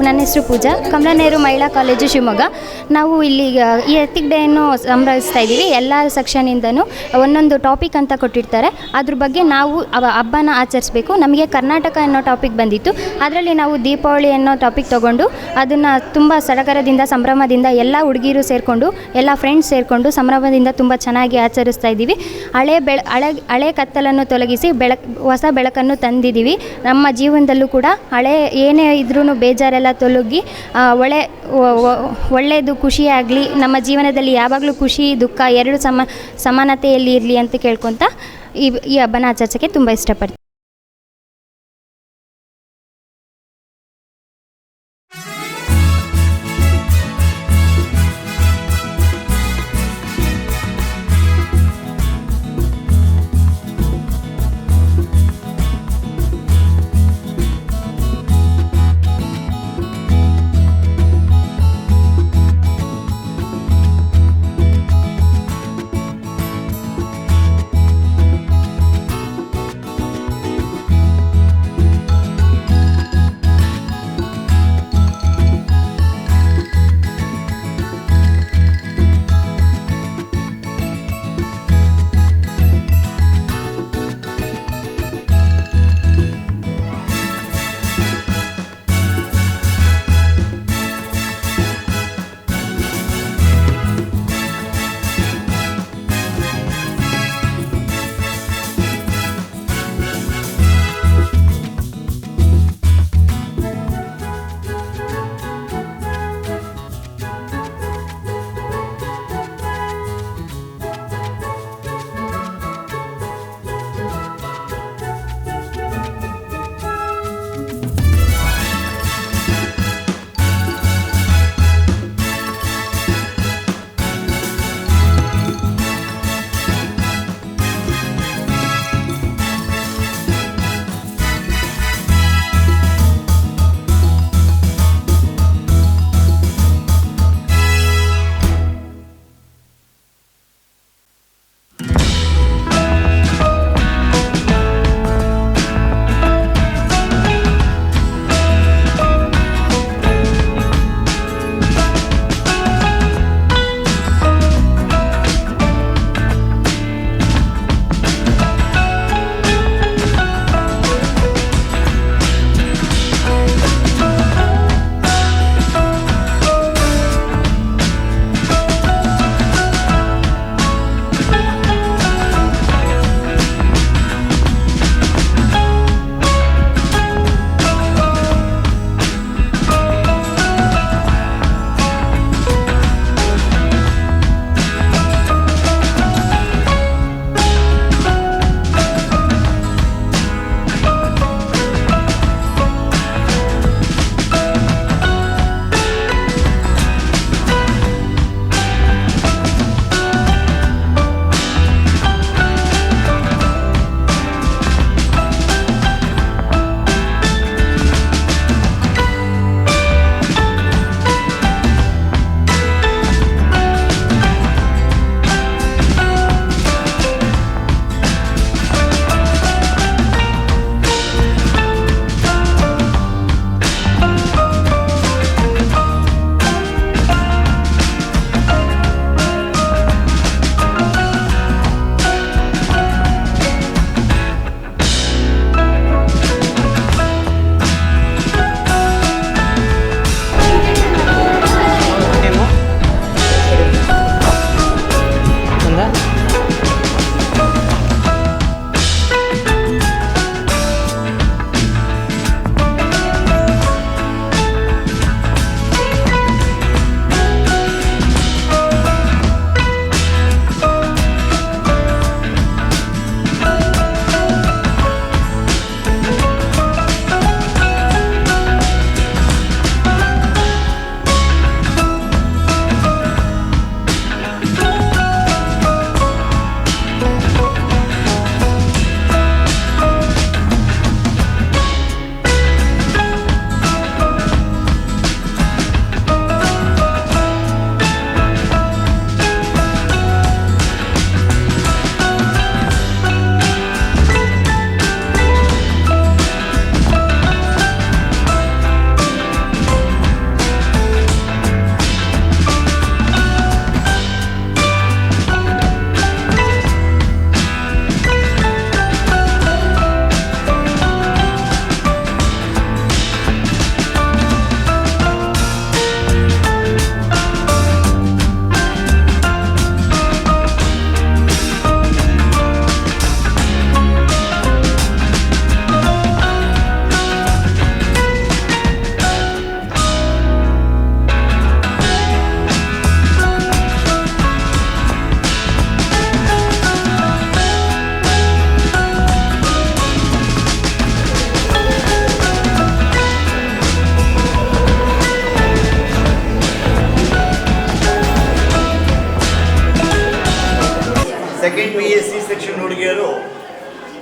ನನ್ನ ಹೆಸರು ಪೂಜಾ, ಕಮಲಾನೇರು ಮಹಿಳಾ ಕಾಲೇಜು ಶಿವಮೊಗ್ಗ. ನಾವು ಇಲ್ಲಿ ಈ ಎತ್ತಿಕ್ ಡೇಯನ್ನು ಸಂಭ್ರಮಿಸ್ತಾ ಇದ್ದೀವಿ. ಎಲ್ಲ ಸೆಕ್ಷನಿಂದನೂ ಒಂದೊಂದು ಟಾಪಿಕ್ ಅಂತ ಕೊಟ್ಟಿರ್ತಾರೆ, ಅದ್ರ ಬಗ್ಗೆ ನಾವು ಹಬ್ಬನ ಆಚರಿಸಬೇಕು. ನಮಗೆ ಕರ್ನಾಟಕ ಅನ್ನೋ ಟಾಪಿಕ್ ಬಂದಿತ್ತು. ಅದರಲ್ಲಿ ನಾವು ದೀಪಾವಳಿ ಅನ್ನೋ ಟಾಪಿಕ್ ತೊಗೊಂಡು ಅದನ್ನು ತುಂಬ ಸಡಗರದಿಂದ ಸಂಭ್ರಮದಿಂದ ಎಲ್ಲ ಹುಡುಗಿರು ಸೇರಿಕೊಂಡು ಎಲ್ಲ ಫ್ರೆಂಡ್ಸ್ ಸೇರಿಕೊಂಡು ಸಂಭ್ರಮದಿಂದ ತುಂಬ ಚೆನ್ನಾಗಿ ಆಚರಿಸ್ತಾ ಇದ್ದೀವಿ. ಹಳೆ ಕತ್ತಲನ್ನು ತೊಲಗಿಸಿ ಹೊಸ ಬೆಳಕನ್ನು ತಂದಿದ್ದೀವಿ. ನಮ್ಮ ಜೀವನದಲ್ಲೂ ಕೂಡ ಏನೇ ಇದ್ರೂ ಬೇಜಾರೆಲ್ಲ ತೊಲಗಿ ಒಳ್ಳೆಯದು ಖುಷಿಯಾಗಲಿ, ನಮ್ಮ ಜೀವನದಲ್ಲಿ ಯಾವಾಗಲೂ ಖುಷಿ ದುಃಖ ಎರಡು ಸಮಾನತೆಯಲ್ಲಿ ಇರಲಿ ಅಂತ ಕೇಳ್ಕೊತ ಈ ಹಬ್ಬನ ಆಚರಿಸೋಕ್ಕೆ ತುಂಬ ಇಷ್ಟಪಡ್ತೀನಿ.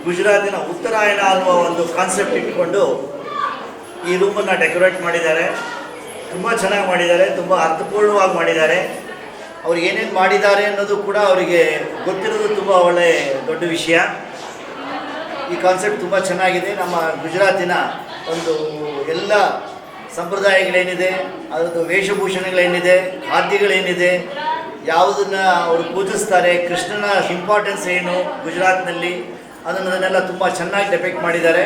ಗುಜರಾತಿನ ಉತ್ತರಾಯಣ ಅನ್ನುವ ಒಂದು ಕಾನ್ಸೆಪ್ಟ್ ಇಟ್ಕೊಂಡು ಈ ರೂಮನ್ನು ಡೆಕೋರೇಟ್ ಮಾಡಿದ್ದಾರೆ. ತುಂಬ ಚೆನ್ನಾಗಿ ಮಾಡಿದ್ದಾರೆ, ತುಂಬ ಅರ್ಥಪೂರ್ಣವಾಗಿ ಮಾಡಿದ್ದಾರೆ. ಅವ್ರು ಏನೇನು ಮಾಡಿದ್ದಾರೆ ಅನ್ನೋದು ಕೂಡ ಅವರಿಗೆ ಗೊತ್ತಿರೋದು ತುಂಬ ಒಳ್ಳೆಯ ದೊಡ್ಡ ವಿಷಯ. ಈ ಕಾನ್ಸೆಪ್ಟ್ ತುಂಬ ಚೆನ್ನಾಗಿದೆ. ನಮ್ಮ ಗುಜರಾತಿನ ಒಂದು ಎಲ್ಲ ಸಂಪ್ರದಾಯಗಳೇನಿದೆ, ಅದರದ್ದು ವೇಷಭೂಷಣಗಳೇನಿದೆ, ಖಾದ್ಯಗಳೇನಿದೆ, ಯಾವುದನ್ನು ಅವರು ಪೂಜಿಸ್ತಾರೆ, ಕೃಷ್ಣನ ಇಂಪಾರ್ಟೆನ್ಸ್ ಏನು ಗುಜರಾತ್ನಲ್ಲಿ ಅದನ್ನೆಲ್ಲ ತುಂಬ ಚೆನ್ನಾಗಿ ಡೆಪಿಕ್ಟ್ ಮಾಡಿದ್ದಾರೆ.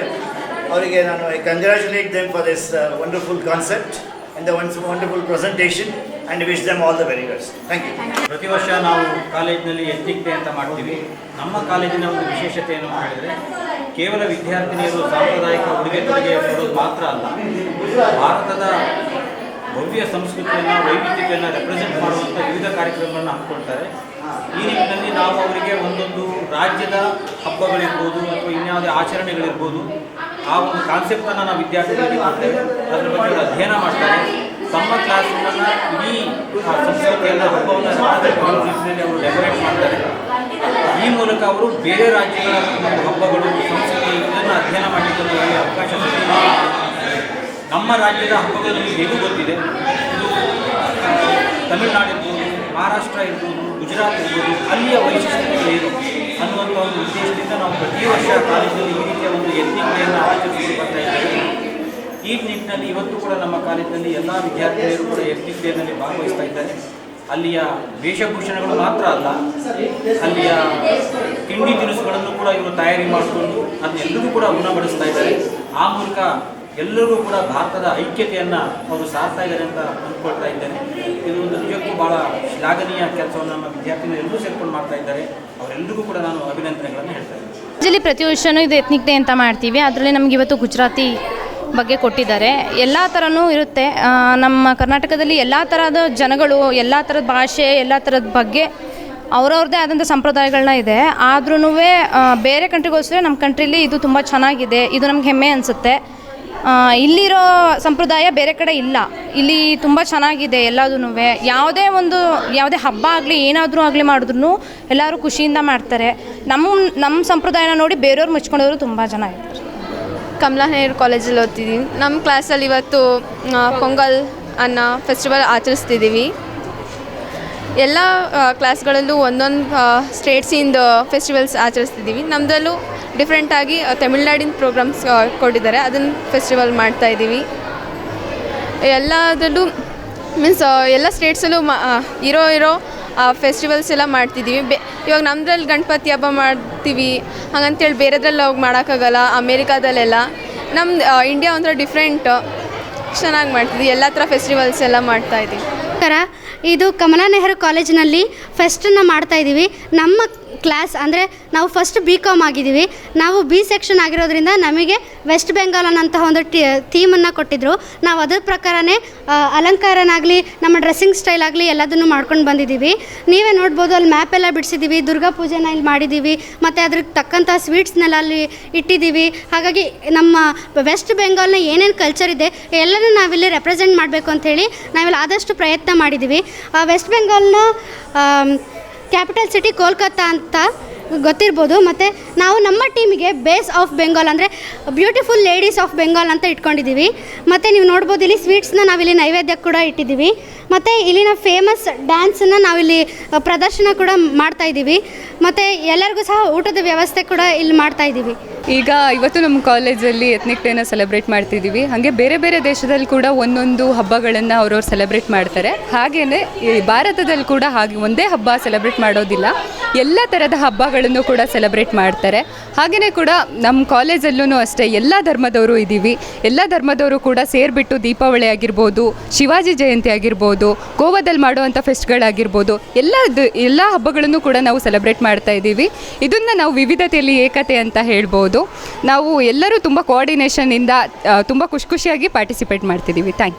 ಅವರಿಗೆ ನಾನು I congratulate them for this wonderful concept and the wonderful presentation and wish them all the very best. Thank you. ಪ್ರತಿ ವರ್ಷ ನಾವು ಕಾಲೇಜಿನಲ್ಲಿ ಎಥ್ನಿಕ್ ಡೇ ಅಂತ ಮಾಡ್ತೀವಿ. ನಮ್ಮ ಕಾಲೇಜಿನ ಒಂದು ವಿಶೇಷತೆ ಏನು ಹೇಳಿದರೆ, ಕೇವಲ ವಿದ್ಯಾರ್ಥಿನಿಯರು ಸಾಂಪ್ರದಾಯಿಕ ಉಡುಗೆ ತೊಡುಗೆ ಕೊಡೋದು ಮಾತ್ರ ಅಲ್ಲ, ಭಾರತದ ಭವ್ಯ ಸಂಸ್ಕೃತಿಯನ್ನು, ವೈವಿಧ್ಯತೆಯನ್ನು ರೆಪ್ರೆಸೆಂಟ್ ಮಾಡುವಂಥ ವಿವಿಧ ಕಾರ್ಯಕ್ರಮಗಳನ್ನು ಹಮ್ಮಿಕೊಳ್ತಾರೆ. ಈ ನಿಟ್ಟಿನಲ್ಲಿ ನಾವು ಅವರಿಗೆ ಒಂದೊಂದು ರಾಜ್ಯದ ಹಬ್ಬಗಳಿರ್ಬೋದು ಅಥವಾ ಇನ್ಯಾವುದೇ ಆಚರಣೆಗಳಿರ್ಬೋದು, ಆ ಒಂದು ಕಾನ್ಸೆಪ್ಟನ್ನು ನಾವು ವಿದ್ಯಾರ್ಥಿಗಳಿಗೆ ಕೊಡ್ತೇವೆ. ಅದರ ಬಗ್ಗೆ ಅವರು ಅಧ್ಯಯನ ಮಾಡ್ತಾರೆ. ತಮ್ಮ ಕ್ಲಾಸ್ ರೂಮನ್ನು ಇಡೀ ಸಂಸ್ಕೃತಿಯನ್ನು, ಹಬ್ಬವನ್ನು ರೀತಿಯಲ್ಲಿ ಅವರು ಡೆಕೋರೇಟ್ ಮಾಡ್ತಾರೆ. ಈ ಮೂಲಕ ಅವರು ಬೇರೆ ರಾಜ್ಯಗಳ ಹಬ್ಬಗಳು, ಸಂಸ್ಕೃತಿ ಇದನ್ನು ಅಧ್ಯಯನ ಮಾಡಲಿಕ್ಕೆ ಒಂದು ಅವಕಾಶ ಸಿಗುತ್ತೆ. ನಮ್ಮ ರಾಜ್ಯದ ಹಬ್ಬಗಳು ನಮಗೆ ಹೇಗೂ ಗೊತ್ತಿದೆ. ಇದು ತಮಿಳುನಾಡು ಇರ್ಬೋದು, ಮಹಾರಾಷ್ಟ್ರ ಇರ್ಬೋದು, ಗುಜರಾತ್ ಇರ್ಬೋದು, ಅಲ್ಲಿಯ ವೈಶಿಷ್ಟ್ಯತೆಗಳೇನು ಅನ್ನುವಂಥ ಒಂದು ಉದ್ದೇಶದಿಂದ ನಾವು ಪ್ರತಿ ವರ್ಷ ಕಾಲೇಜಿನಲ್ಲಿ ಈ ರೀತಿಯ ಒಂದು ಎಥ್ನಿಕ್ ಡೇಯನ್ನು ಆಚರಿಸಿಕೊಂಡು ಬರ್ತಾ ಇದ್ದೇವೆ. ಈ ನಿಟ್ಟಿನಲ್ಲಿ ಇವತ್ತು ಕೂಡ ನಮ್ಮ ಕಾಲೇಜಿನಲ್ಲಿ ಎಲ್ಲ ವಿದ್ಯಾರ್ಥಿಗಳು ಕೂಡ ಎಥ್ನಿಕ್ ಡೇನಲ್ಲಿ ಭಾಗವಹಿಸ್ತಾ ಇದ್ದಾರೆ. ಅಲ್ಲಿಯ ವೇಷಭೂಷಣಗಳು ಮಾತ್ರ ಅಲ್ಲ, ಅಲ್ಲಿಯ ತಿಂಡಿ ತಿನಿಸುಗಳನ್ನು ಕೂಡ ಇವರು ತಯಾರಿ ಮಾಡಿಕೊಂಡು ಅದನ್ನೆಲ್ಲರಿಗೂ ಕೂಡ ಉಣಬಡಿಸ್ತಾ ಇದ್ದಾರೆ. ಆ ಮೂಲಕ ಎಲ್ಲರಿಗೂ ಕೂಡ ಭಾರತದ ಐಕ್ಯತೆಯನ್ನು ಅವರು ಸಾರ್ತಾ ಇದ್ದಾರೆ ಅಂತ ಅಂದ್ಕೊಳ್ತಾ ಇದ್ದೇನೆ. ಇದು ಒಂದು ನಿಜಕ್ಕೂ ಭಾಳ ಶ್ಲಾಘನೀಯ ಕೆಲಸವನ್ನು ನಮ್ಮ ವಿದ್ಯಾರ್ಥಿಗಳು ಎಲ್ಲರೂ ಸೇರ್ಕೊಂಡು ಮಾಡ್ತಾ ಇದ್ದಾರೆ. ಅವರೆಲ್ಲರಿಗೂ ಕೂಡ ನಾನು ಅಭಿನಂದನೆಗಳನ್ನು ಹೇಳ್ತಾ ಇದ್ದೇನೆ. ಇಲ್ಲಿ ಪ್ರತಿ ವರ್ಷವೂ ಇದು ಎಥ್ನಿಕ್ ಡೇ ಅಂತ ಮಾಡ್ತೀವಿ. ಅದರಲ್ಲಿ ನಮಗೆ ಇವತ್ತು ಗುಜರಾತಿ ಬಗ್ಗೆ ಕೊಟ್ಟಿದ್ದಾರೆ. ಎಲ್ಲ ಥರನೂ ಇರುತ್ತೆ. ನಮ್ಮ ಕರ್ನಾಟಕದಲ್ಲಿ ಎಲ್ಲ ಥರದ ಜನಗಳು, ಎಲ್ಲ ಥರದ ಭಾಷೆ, ಎಲ್ಲ ಥರದ ಬಗ್ಗೆ ಅವ್ರವ್ರದ್ದೇ ಆದಂಥ ಸಂಪ್ರದಾಯಗಳನ್ನ ಇದೆ. ಆದ್ರೂ ಬೇರೆ ಕಂಟ್ರಿಗೋಸ್ಕರ ನಮ್ಮ ಕಂಟ್ರೀಲಿ ಇದು ತುಂಬ ಚೆನ್ನಾಗಿದೆ. ಇದು ನಮ್ಗೆ ಹೆಮ್ಮೆ ಅನಿಸುತ್ತೆ. ಇಲ್ಲಿರೋ ಸಂಪ್ರದಾಯ ಬೇರೆ ಕಡೆ ಇಲ್ಲ. ಇಲ್ಲಿ ತುಂಬ ಚೆನ್ನಾಗಿದೆ ಎಲ್ಲದೂ. ಯಾವುದೇ ಹಬ್ಬ ಆಗಲಿ ಏನಾದರೂ ಆಗಲಿ ಮಾಡಿದ್ರು ಎಲ್ಲರೂ ಖುಷಿಯಿಂದ ಮಾಡ್ತಾರೆ. ನಮ್ಮ ಸಂಪ್ರದಾಯನ ನೋಡಿ ಬೇರೆಯವ್ರು ಮುಚ್ಕೊಂಡವರು ತುಂಬ ಜನ ಇರ್ತಾರೆ. ಕಮಲಾ ನೆಹರು ಕಾಲೇಜಲ್ಲಿ ಓದ್ತಿದ್ದೀವಿ. ನಮ್ಮ ಕ್ಲಾಸಲ್ಲಿ ಇವತ್ತು ಪೊಂಗಲ್ ಅನ್ನೋ ಫೆಸ್ಟಿವಲ್ ಆಚರಿಸ್ತಿದ್ದೀವಿ. ಎಲ್ಲ ಕ್ಲಾಸ್ಗಳಲ್ಲೂ ಒಂದೊಂದು ಸ್ಟೇಟ್ಸಿಂದ ಫೆಸ್ಟಿವಲ್ಸ್ ಆಚರಿಸ್ತಿದ್ದೀವಿ. ನಮ್ಮದಲ್ಲೂ ಡಿಫ್ರೆಂಟಾಗಿ ತಮಿಳ್ನಾಡಿನ ಪ್ರೋಗ್ರಾಮ್ಸ್ ಕೊಟ್ಟಿದ್ದಾರೆ, ಅದನ್ನು ಫೆಸ್ಟಿವಲ್ ಮಾಡ್ತಾಯಿದ್ದೀವಿ. ಎಲ್ಲದರಲ್ಲೂ ಮೀನ್ಸ್ ಎಲ್ಲ ಸ್ಟೇಟ್ಸಲ್ಲೂ ಇರೋ ಫೆಸ್ಟಿವಲ್ಸ್ ಎಲ್ಲ ಮಾಡ್ತಿದ್ದೀವಿ. ಇವಾಗ ನಮ್ಮದ್ರಲ್ಲಿ ಗಣಪತಿ ಹಬ್ಬ ಮಾಡ್ತೀವಿ, ಹಾಗಂತೇಳಿ ಬೇರೆದ್ರಲ್ಲಿ ಹೋಗಿ ಮಾಡೋಕ್ಕಾಗಲ್ಲ. ಅಮೇರಿಕಾದಲ್ಲೆಲ್ಲ ನಮ್ಮ ಇಂಡಿಯಾ ಒಂಥರ ಡಿಫ್ರೆಂಟ್, ಚೆನ್ನಾಗಿ ಮಾಡ್ತಿದ್ವಿ. ಎಲ್ಲ ಥರ ಫೆಸ್ಟಿವಲ್ಸ್ ಎಲ್ಲ ಮಾಡ್ತಾಯಿದ್ದೀವಿ. ಇದು ಕಮಲಾ ನೆಹರು ಕಾಲೇಜಿನಲ್ಲಿ ಫೆಸ್ಟನ್ನು ಮಾಡ್ತಾಯಿದ್ದೀವಿ. ನಮ್ಮ ಕ್ಲಾಸ್ ಅಂದರೆ ನಾವು ಫಸ್ಟ್ BCom ಆಗಿದ್ದೀವಿ. ನಾವು B ಸೆಕ್ಷನ್ ಆಗಿರೋದ್ರಿಂದ ನಮಗೆ ವೆಸ್ಟ್ ಬೆಂಗಾಲ್ ಅನ್ನೋಂತಹ ಒಂದು ಥೀಮನ್ನು ಕೊಟ್ಟಿದ್ದರು. ನಾವು ಅದ್ರ ಪ್ರಕಾರನೇ ಅಲಂಕಾರನಾಗಲಿ, ನಮ್ಮ ಡ್ರೆಸ್ಸಿಂಗ್ ಸ್ಟೈಲ್ ಆಗಲಿ ಎಲ್ಲದನ್ನು ಮಾಡ್ಕೊಂಡು ಬಂದಿದ್ದೀವಿ. ನೀವೇ ನೋಡ್ಬೋದು, ಅಲ್ಲಿ ಮ್ಯಾಪ್ ಎಲ್ಲ ಬಿಡಿಸಿದ್ದೀವಿ. ದುರ್ಗಾ ಪೂಜೆನ ಇಲ್ಲಿ ಮಾಡಿದ್ದೀವಿ. ಮತ್ತು ಅದ್ರಿಗೆ ತಕ್ಕಂಥ ಸ್ವೀಟ್ಸ್ನೆಲ್ಲ ಅಲ್ಲಿ ಇಟ್ಟಿದ್ದೀವಿ. ಹಾಗಾಗಿ ನಮ್ಮ ವೆಸ್ಟ್ ಬೆಂಗಾಲ್ನ ಏನೇನು ಕಲ್ಚರ್ ಇದೆ ಎಲ್ಲನೂ ನಾವಿಲ್ಲಿ ರೆಪ್ರೆಸೆಂಟ್ ಮಾಡಬೇಕು ಅಂಥೇಳಿ ನಾವಿಲ್ಲಿ ಆದಷ್ಟು ಪ್ರಯತ್ನ ಮಾಡಿದ್ದೀವಿ. ವೆಸ್ಟ್ ಬೆಂಗಾಲ್ನ ಕ್ಯಾಪಿಟಲ್ ಸಿಟಿ ಕೋಲ್ಕತ್ತಾ ಅಂತ ಗೊತ್ತಿರ್ಬೋದು. ಮತ್ತು ನಾವು ನಮ್ಮ ಟೀಮಿಗೆ ಬೇಸ್ ಆಫ್ ಬೆಂಗಾಲ್ ಅಂದರೆ ಬ್ಯೂಟಿಫುಲ್ ಲೇಡೀಸ್ ಆಫ್ ಬೆಂಗಾಲ್ ಅಂತ ಇಟ್ಕೊಂಡಿದ್ದೀವಿ. ಮತ್ತು ನೀವು ನೋಡ್ಬೋದು, ಇಲ್ಲಿ ಸ್ವೀಟ್ಸ್ನ ನಾವಿಲ್ಲಿ ನೈವೇದ್ಯಕ್ಕೆ ಕೂಡ ಇಟ್ಟಿದ್ದೀವಿ. ಮತ್ತು ಇಲ್ಲಿನ ಫೇಮಸ್ ಡ್ಯಾನ್ಸನ್ನು ನಾವಿಲ್ಲಿ ಪ್ರದರ್ಶನ ಕೂಡ ಮಾಡ್ತಾಯಿದ್ದೀವಿ. ಮತ್ತು ಎಲ್ಲರಿಗೂ ಸಹ ಊಟದ ವ್ಯವಸ್ಥೆ ಕೂಡ ಇಲ್ಲಿ ಮಾಡ್ತಾಯಿದ್ದೀವಿ. ಇವತ್ತು ನಮ್ಮ ಕಾಲೇಜಲ್ಲಿ ಎಥ್ನಿಕ್ ಡೇನ ಸೆಲೆಬ್ರೇಟ್ ಮಾಡ್ತಿದ್ದೀವಿ. ಹಾಗೆ ಬೇರೆ ಬೇರೆ ದೇಶದಲ್ಲಿ ಕೂಡ ಒಂದೊಂದು ಹಬ್ಬಗಳನ್ನು ಅವ್ರವ್ರು ಸೆಲೆಬ್ರೇಟ್ ಮಾಡ್ತಾರೆ. ಹಾಗೆಯೇ ಈ ಭಾರತದಲ್ಲಿ ಕೂಡ ಹಾಗೆ ಒಂದೇ ಹಬ್ಬ ಸೆಲೆಬ್ರೇಟ್ ಮಾಡೋದಿಲ್ಲ, ಎಲ್ಲ ಥರದ ಹಬ್ಬಗಳನ್ನು ಕೂಡ ಸೆಲೆಬ್ರೇಟ್ ಮಾಡ್ತಾರೆ. ಹಾಗೆಯೇ ಕೂಡ ನಮ್ಮ ಕಾಲೇಜಲ್ಲೂ ಅಷ್ಟೇ ಎಲ್ಲ ಧರ್ಮದವರು ಇದ್ದೀವಿ. ಎಲ್ಲ ಧರ್ಮದವರು ಕೂಡ ಸೇರಿಬಿಟ್ಟು ದೀಪಾವಳಿ ಆಗಿರ್ಬೋದು, ಶಿವಾಜಿ ಜಯಂತಿ ಆಗಿರ್ಬೋದು, ಗೋವಾದಲ್ಲಿ ಮಾಡುವಂಥ ಫೆಸ್ಟ್ಗಳಾಗಿರ್ಬೋದು, ಎಲ್ಲ ಹಬ್ಬಗಳನ್ನು ಕೂಡ ನಾವು ಸೆಲೆಬ್ರೇಟ್ ಮಾಡ್ತಾ ಇದ್ದೀವಿ. ಇದನ್ನು ನಾವು ವಿವಿಧತೆಯಲ್ಲಿ ಏಕತೆ ಅಂತ ಹೇಳ್ಬೋದು. ನಾವು ಎಲ್ಲರೂ ತುಂಬ ಕೋಆರ್ಡಿನೇಷನಿಂದ ತುಂಬ ಖುಷಿಯಾಗಿ ಪಾರ್ಟಿಸಿಪೇಟ್ ಮಾಡ್ತಿದ್ದೀವಿ. Thank you.